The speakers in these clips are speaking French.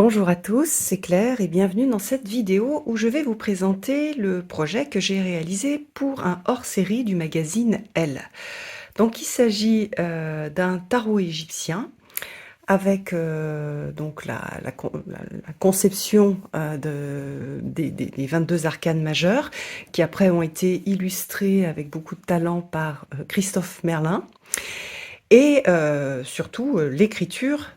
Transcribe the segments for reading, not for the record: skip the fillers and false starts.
Bonjour à tous, c'est Claire et bienvenue dans cette vidéo où je vais vous présenter le projet que j'ai réalisé pour un hors-série du magazine Elle. Donc il s'agit d'un tarot égyptien avec donc la conception des 22 arcanes majeures qui après ont été illustrés avec beaucoup de talent par Christophe Merlin. Et surtout, l'écriture,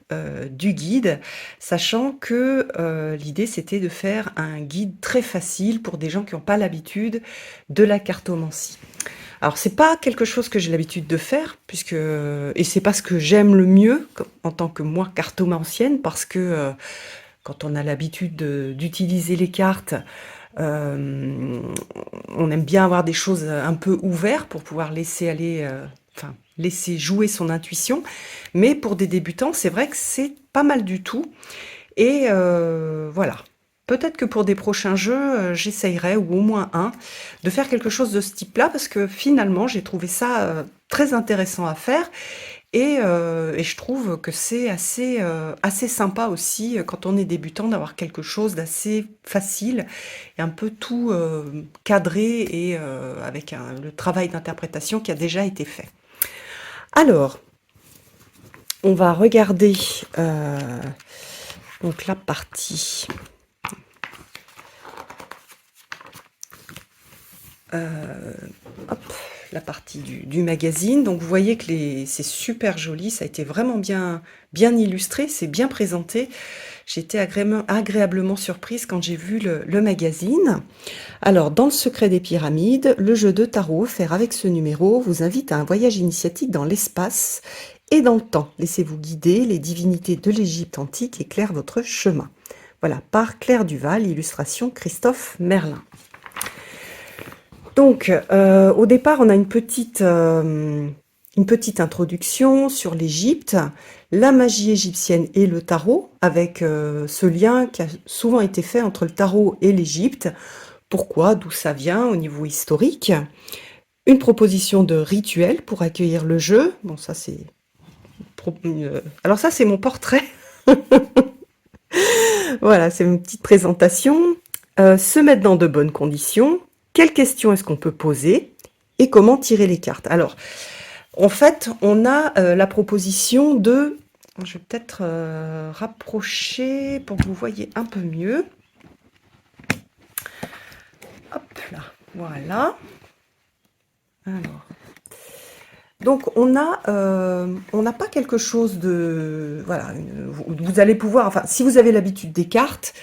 du guide, sachant que, l'idée c'était de faire un guide très facile pour des gens qui ont pas l'habitude de la cartomancie. Alors c'est pas quelque chose que j'ai l'habitude de faire puisque et c'est pas ce que j'aime le mieux en tant que moi cartomancienne parce que, quand on a l'habitude d'utiliser les cartes, on aime bien avoir des choses un peu ouvertes pour pouvoir laisser aller, enfin laisser jouer son intuition. Mais pour des débutants, c'est vrai que c'est pas mal du tout. Et voilà. Peut-être que pour des prochains jeux, j'essayerai, ou au moins un, de faire quelque chose de ce type-là, parce que finalement, j'ai trouvé ça très intéressant à faire. Et je trouve que c'est assez sympa aussi, quand on est débutant, d'avoir quelque chose d'assez facile et un peu tout cadré et avec le travail d'interprétation qui a déjà été fait. Alors, on va regarder donc la partie. Hop, la partie du magazine. Donc vous voyez que c'est super joli, ça a été vraiment bien illustré, c'est bien présenté. J'ai été agréablement surprise quand j'ai vu le magazine. Alors, dans le secret des pyramides, le jeu de tarot offert avec ce numéro vous invite à un voyage initiatique dans l'espace et dans le temps. Laissez-vous guider, les divinités de l'Égypte antique éclairent votre chemin. Voilà, par Claire Duval, illustration Christophe Merlin. Donc, au départ, on a une petite introduction sur l'Égypte, la magie égyptienne et le tarot, avec ce lien qui a souvent été fait entre le tarot et l'Égypte. Pourquoi, d'où ça vient au niveau historique. Une proposition de rituel pour accueillir le jeu. Bon, ça c'est... Alors ça c'est mon portrait. Voilà, c'est une petite présentation. Se mettre dans de bonnes conditions. Quelles questions est-ce qu'on peut poser? Et comment tirer les cartes? Alors, en fait, on a la proposition de... Je vais peut-être rapprocher pour que vous voyez un peu mieux. Hop là, voilà. Alors, donc on n'a pas quelque chose de... Voilà, vous allez pouvoir... Enfin, si vous avez l'habitude des cartes,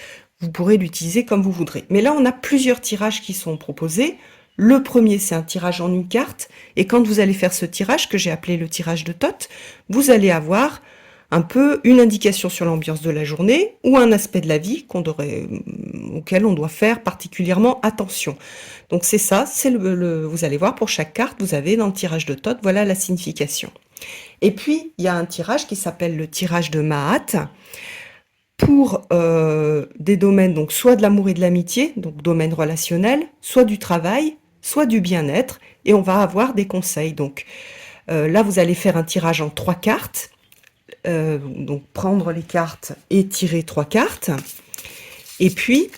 vous pourrez l'utiliser comme vous voudrez. Mais là, on a plusieurs tirages qui sont proposés. Le premier, c'est un tirage en une carte. Et quand vous allez faire ce tirage, que j'ai appelé le tirage de Thoth, vous allez avoir un peu une indication sur l'ambiance de la journée ou un aspect de la vie auquel on doit faire particulièrement attention. Donc c'est ça, vous allez voir pour chaque carte, vous avez dans le tirage de Thoth, voilà la signification. Et puis, il y a un tirage qui s'appelle le tirage de Mahat, pour des domaines, donc soit de l'amour et de l'amitié, donc domaine relationnel, soit du travail, soit du bien-être, et on va avoir des conseils. Donc là, vous allez faire un tirage en 3 cartes, donc prendre les cartes et tirer 3 cartes. Et puis,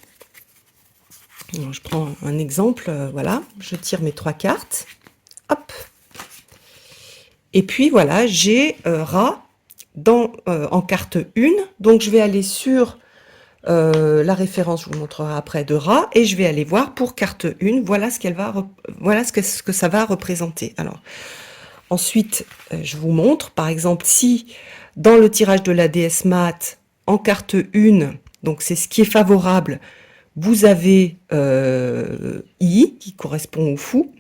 je prends un exemple, voilà, je tire mes 3 cartes, hop. Et puis voilà, j'ai Ra en carte 1, donc je vais aller sur la référence, je vous montrerai après, de Ra, et je vais aller voir pour carte 1, voilà ce que ça va représenter. Alors, ensuite, je vous montre, par exemple, si dans le tirage de la déesse Maat, en carte 1, donc c'est ce qui est favorable, vous avez I, qui correspond au fou,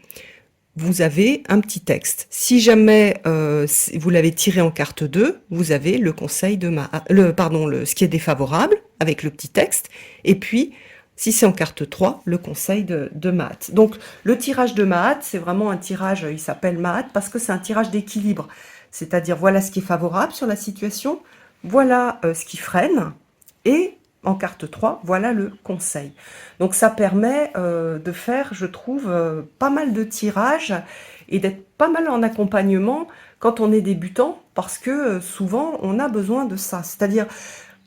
vous avez un petit texte. Si jamais vous l'avez tiré en carte 2, vous avez le conseil de ce qui est défavorable, avec le petit texte, et puis, si c'est en carte 3, le conseil de Mahat. Donc, le tirage de Mahat, c'est vraiment un tirage, il s'appelle Mahat, parce que c'est un tirage d'équilibre. C'est-à-dire, voilà ce qui est favorable sur la situation, voilà ce qui freine, et en carte 3, voilà le conseil. Donc ça permet de faire, je trouve, pas mal de tirages et d'être pas mal en accompagnement quand on est débutant, parce que souvent on a besoin de ça. C'est-à-dire,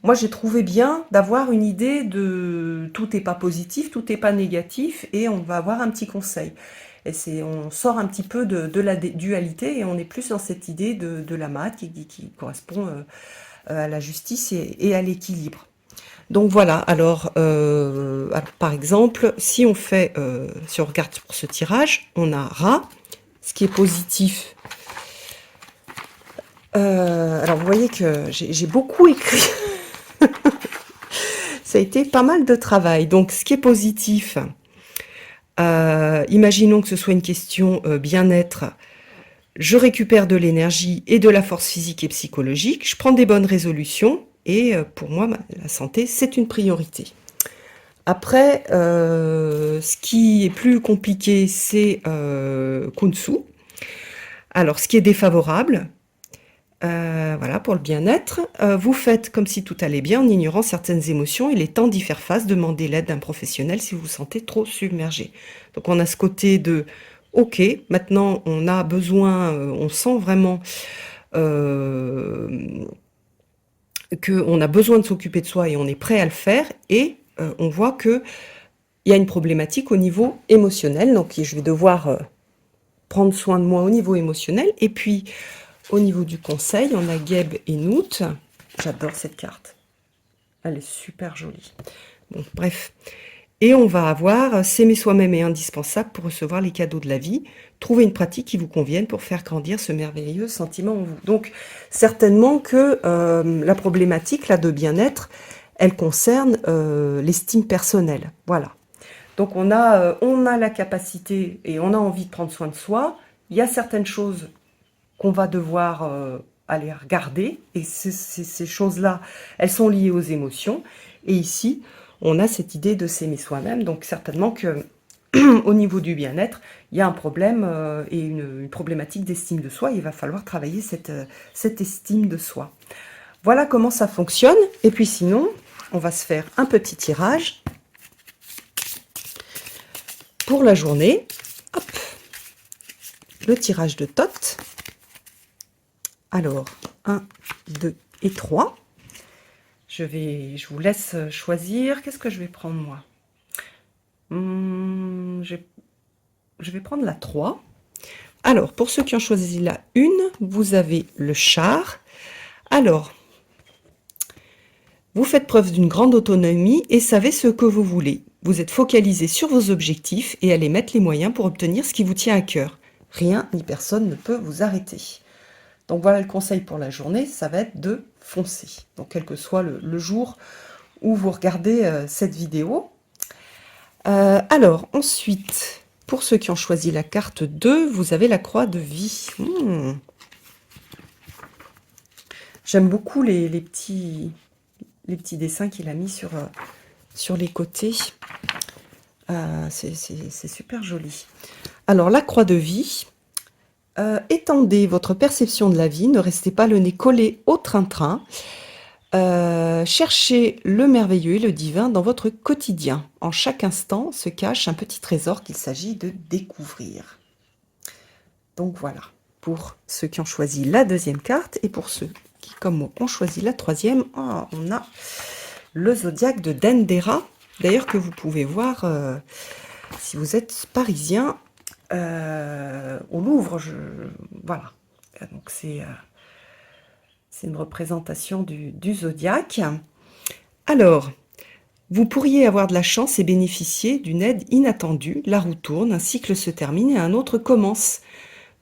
moi j'ai trouvé bien d'avoir une idée de tout n'est pas positif, tout n'est pas négatif, et on va avoir un petit conseil. Et on sort un petit peu de la dualité et on est plus dans cette idée de la maths qui correspond à la justice et à l'équilibre. Donc voilà, alors, par exemple, si si on regarde pour ce tirage, on a rat, ce qui est positif. Alors vous voyez que j'ai beaucoup écrit, ça a été pas mal de travail. Donc ce qui est positif, imaginons que ce soit une question bien-être, je récupère de l'énergie et de la force physique et psychologique, je prends des bonnes résolutions, et pour moi, la santé, c'est une priorité. Après, ce qui est plus compliqué, c'est Kunsu. Alors, ce qui est défavorable, voilà, pour le bien-être, vous faites comme si tout allait bien en ignorant certaines émotions. Il est temps d'y faire face, demandez l'aide d'un professionnel si vous vous sentez trop submergé. Donc, on a ce côté de OK, maintenant on a besoin, on sent vraiment qu'on a besoin de s'occuper de soi et on est prêt à le faire, et on voit que il y a une problématique au niveau émotionnel, donc je vais devoir prendre soin de moi au niveau émotionnel. Et puis, au niveau du conseil, on a Geb et Nout. J'adore cette carte. Elle est super jolie. Bon, bref. Et on va avoir s'aimer soi-même est indispensable pour recevoir les cadeaux de la vie. Trouver une pratique qui vous convienne pour faire grandir ce merveilleux sentiment en vous. Donc, certainement que la problématique là de bien-être, elle concerne l'estime personnelle. Voilà. Donc on a la capacité et on a envie de prendre soin de soi. Il y a certaines choses qu'on va devoir aller regarder, et ces choses-là, elles sont liées aux émotions. Et ici, on a cette idée de s'aimer soi-même. Donc certainement que au niveau du bien-être, il y a un problème et une problématique d'estime de soi. Il va falloir travailler cette estime de soi. Voilà comment ça fonctionne. Et puis sinon, on va se faire un petit tirage pour la journée. Hop, le tirage de Tot. Alors, 1, 2 et 3. Je vous laisse choisir. Qu'est-ce que je vais prendre, moi? Je vais prendre la 3. Alors, pour ceux qui ont choisi la 1, vous avez le char. Alors, vous faites preuve d'une grande autonomie et savez ce que vous voulez. Vous êtes focalisé sur vos objectifs et allez mettre les moyens pour obtenir ce qui vous tient à cœur. Rien ni personne ne peut vous arrêter. Donc voilà le conseil pour la journée, ça va être de foncer. Donc quel que soit le jour où vous regardez cette vidéo. Alors ensuite, pour ceux qui ont choisi la carte 2, vous avez la croix de vie. J'aime beaucoup les petits dessins qu'il a mis sur les côtés. C'est super joli. Alors la croix de vie, étendez votre perception de la vie, ne restez pas le nez collé au train-train. Cherchez le merveilleux et le divin dans votre quotidien. En chaque instant se cache un petit trésor qu'il s'agit de découvrir. Donc voilà, pour ceux qui ont choisi la deuxième carte, et pour ceux qui, comme moi, ont choisi la troisième, on a le zodiaque de Dendera, d'ailleurs que vous pouvez voir si vous êtes parisien au Louvre. Voilà, donc c'est une représentation du zodiaque. Alors, vous pourriez avoir de la chance et bénéficier d'une aide inattendue. La roue tourne, un cycle se termine et un autre commence,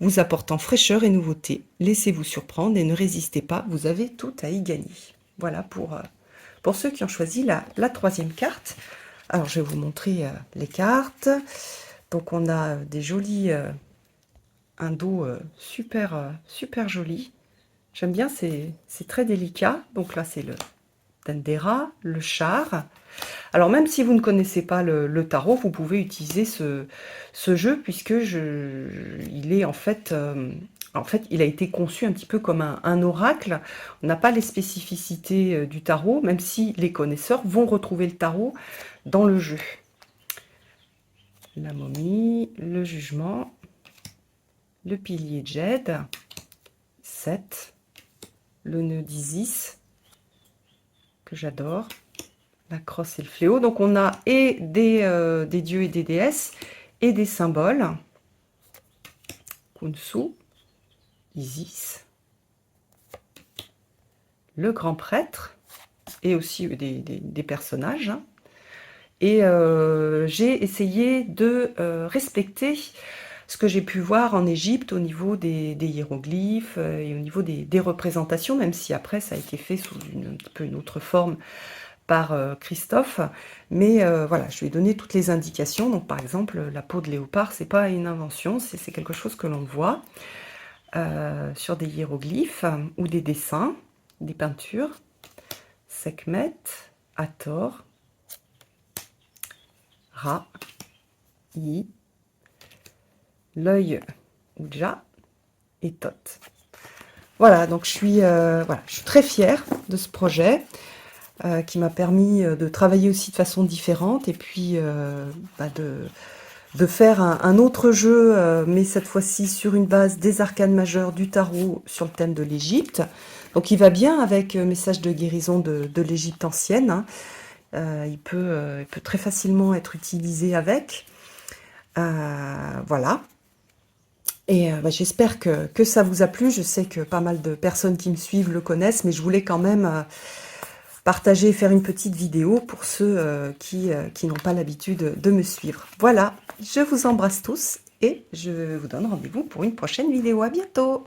vous apportant fraîcheur et nouveauté. Laissez-vous surprendre et ne résistez pas, vous avez tout à y gagner. Voilà pour ceux qui ont choisi la troisième carte. Alors, je vais vous montrer les cartes. Donc, on a des jolis... un dos super joli. J'aime bien, c'est très délicat. Donc là, c'est le Dendera, le char. Alors, même si vous ne connaissez pas le tarot, vous pouvez utiliser ce jeu, puisque il est en fait, il a été conçu un petit peu comme un oracle. On n'a pas les spécificités du tarot, même si les connaisseurs vont retrouver le tarot dans le jeu. La momie, le jugement, le pilier de jade, 7, le nœud d'Isis, que j'adore. La crosse et le fléau. Donc on a et des dieux et des déesses et des symboles. Khonsu, Isis, le grand prêtre et aussi des personnages. Et j'ai essayé de respecter ce que j'ai pu voir en Égypte au niveau des hiéroglyphes et au niveau des représentations, même si après ça a été fait sous un petit peu une autre forme par Christophe. Mais voilà, je lui ai donné toutes les indications. Donc par exemple, la peau de léopard, c'est pas une invention, c'est quelque chose que l'on voit sur des hiéroglyphes ou des dessins, des peintures. Sekhmet, Hathor, Ra, Yi, l'œil Ouja et Thoth. Voilà, donc je suis très fière de ce projet qui m'a permis de travailler aussi de façon différente et puis de faire un autre jeu, mais cette fois-ci sur une base des arcanes majeures du tarot sur le thème de l'Égypte. Donc il va bien avec Message de guérison de l'Égypte ancienne, hein. Il peut très facilement être utilisé avec. Voilà. Et j'espère que ça vous a plu. Je sais que pas mal de personnes qui me suivent le connaissent, mais je voulais quand même partager et faire une petite vidéo pour ceux qui n'ont pas l'habitude de me suivre. Voilà, je vous embrasse tous et je vous donne rendez-vous pour une prochaine vidéo. À bientôt!